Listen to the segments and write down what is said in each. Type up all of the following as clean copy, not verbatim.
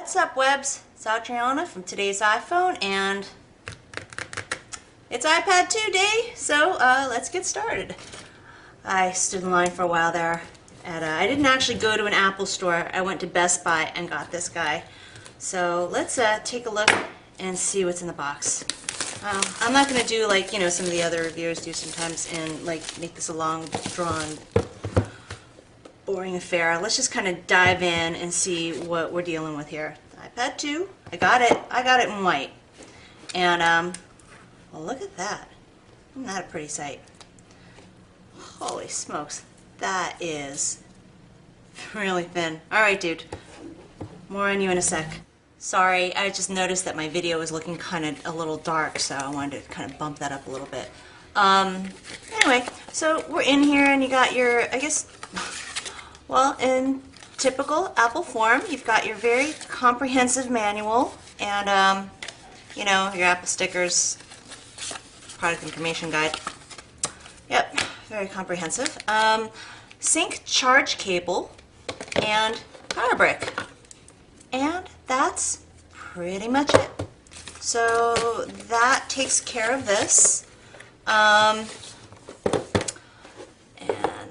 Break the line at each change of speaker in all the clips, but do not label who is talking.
What's up, webs? It's Adriana from Today's iPhone, and it's iPad 2 day, so let's get started. I stood in line for a while there. I didn't actually go to an Apple store. I went to Best Buy and got this guy. So let's take a look and see what's in the box. I'm not going to do like, some of the other reviewers do sometimes and like make this a long, drawn, boring affair. Let's just kind of dive in and see what we're dealing with here. iPad 2, I got it in white. And, well, look at that. Isn't that a pretty sight? Holy smokes, that is really thin. Alright, dude, more on you in a sec. Sorry, I just noticed that my video was looking kind of a little dark, so I wanted to kind of bump that up a little bit. Anyway, so we're in here and you got your, I guess, well, in typical Apple form, you've got your very comprehensive manual and, your Apple stickers, product information guide. Yep, very comprehensive. Sync charge cable and power brick. And that's pretty much it. So that takes care of this. And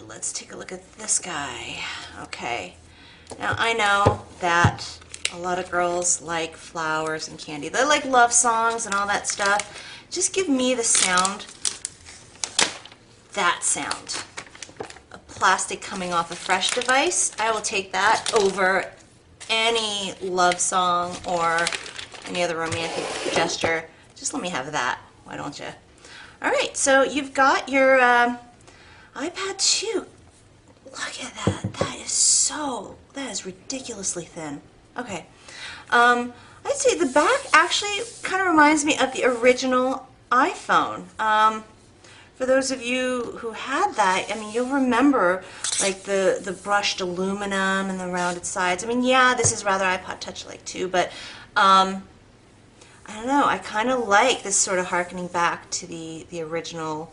let's take a look at this guy. Okay. Now I know that a lot of girls like flowers and candy. They like love songs and all that stuff. Just give me the sound. That sound. A plastic coming off a fresh device. I will take that over any love song or any other romantic gesture. Just let me have that. Why don't you? Alright, so you've got your iPad 2. Look at that. That is ridiculously thin. Okay. I'd say the back actually kind of reminds me of the original iPhone. For those of you who had that, I mean, you'll remember like the brushed aluminum and the rounded sides. I mean, yeah, this is rather iPod Touch-like too, but I don't know. I kind of like this sort of harkening back to the original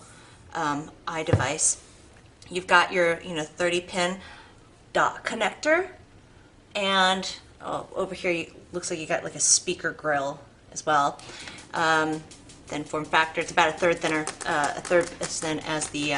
iDevice. You've got your 30-pin dot connector, and over here looks like you got like a speaker grill as well. Then form factor, it's about a third as thin as the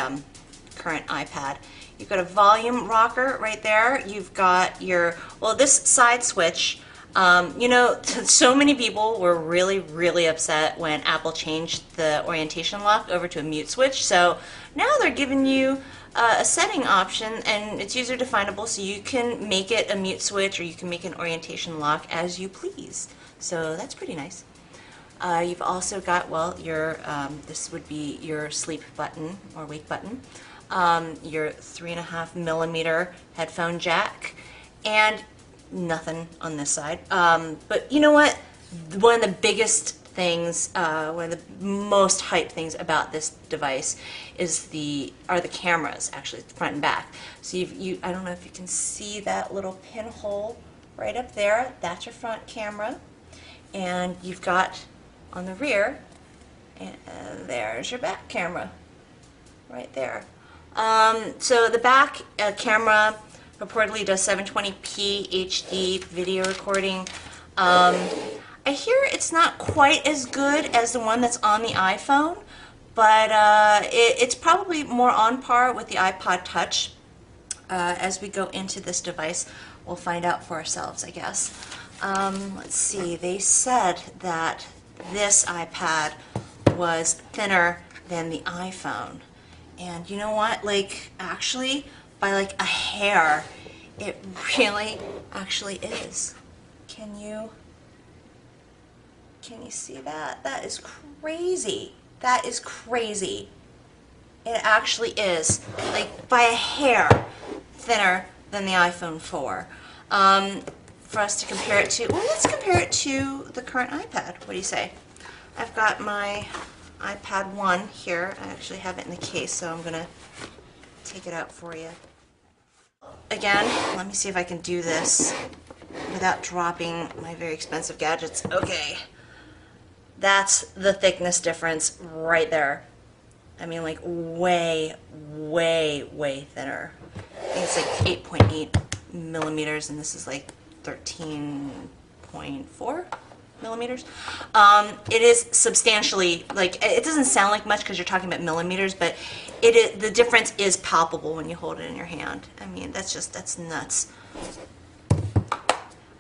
current iPad. You've got a volume rocker right there. You've got your, well, this side switch. So many people were really upset when Apple changed the orientation lock over to a mute switch. So now they're giving you a setting option, and it's user definable, so you can make it a mute switch or you can make an orientation lock as you please. So that's pretty nice. You've also got, well, your this would be your sleep button or wake button, your 3.5mm headphone jack, and nothing on this side. But you know what? One of the biggest things, one of the most hype things about this device are the cameras, actually, front and back. So I don't know if you can see that little pinhole right up there. That's your front camera, and you've got on the rear, and there's your back camera right there. So the back camera reportedly does 720p HD video recording. I hear it's not quite as good as the one that's on the iPhone, but it's probably more on par with the iPod Touch. As we go into this device, we'll find out for ourselves, I guess. Let's see, they said that this iPad was thinner than the iPhone. And you know what? Like, actually, by like a hair, it really actually is. Can you see that? That is crazy. That is crazy. It actually is, like, by a hair thinner than the iPhone 4. For us to compare it to, well, let's compare it to the current iPad. What do you say? I've got my iPad 1 here. I actually have it in the case, so I'm going to take it out for you. Again, let me see if I can do this without dropping my very expensive gadgets. Okay. That's the thickness difference right there. I mean, like, way thinner. I think it's like 8.8 millimeters, and this is like 13 5.4 millimeters. It is substantially, like, it doesn't sound like much because you're talking about millimeters, but it is, the difference is palpable when you hold it in your hand. I mean, that's nuts.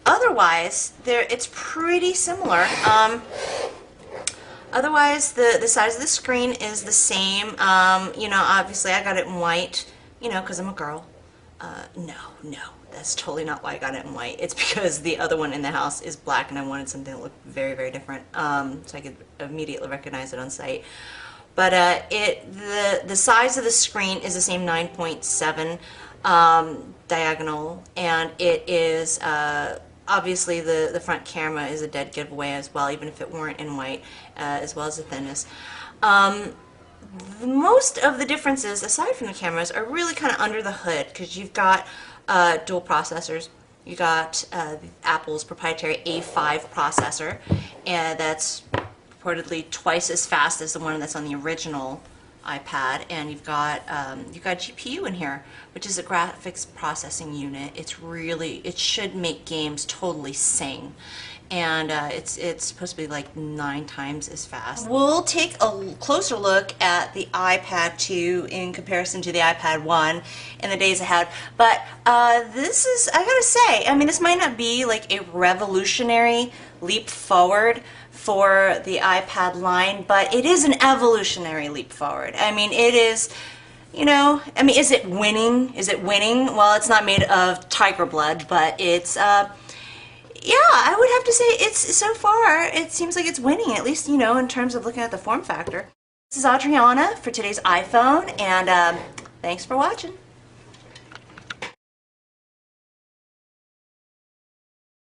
Otherwise, it's pretty similar. Otherwise, the size of the screen is the same. You know, obviously I got it in white, you know, because I'm a girl. No, that's totally not why I got it in white. It's because the other one in the house is black and I wanted something that looked very, very different, so I could immediately recognize it on sight. But the size of the screen is the same 9.7 diagonal, and it is obviously the front camera is a dead giveaway as well, even if it weren't in white, as well as the thinness. Most of the differences, aside from the cameras, are really kind of under the hood, because you've got dual processors. You got Apple's proprietary A5 processor, and that's reportedly twice as fast as the one that's on the original iPad. And you've got GPU in here, which is a graphics processing unit. It should make games totally sing. And it's supposed to be like 9 times as fast. We'll take a closer look at the iPad 2 in comparison to the iPad 1 in the days ahead. But this is, I gotta say, I mean, this might not be like a revolutionary leap forward for the iPad line, but it is an evolutionary leap forward. I mean, it is, you know, I mean, is it winning? Is it winning? Well, it's not made of tiger blood, but it's yeah, I would have to say it's, so far, it seems like it's winning, at least, you know, in terms of looking at the form factor. This is Adriana for today's iPhone, and thanks for watching.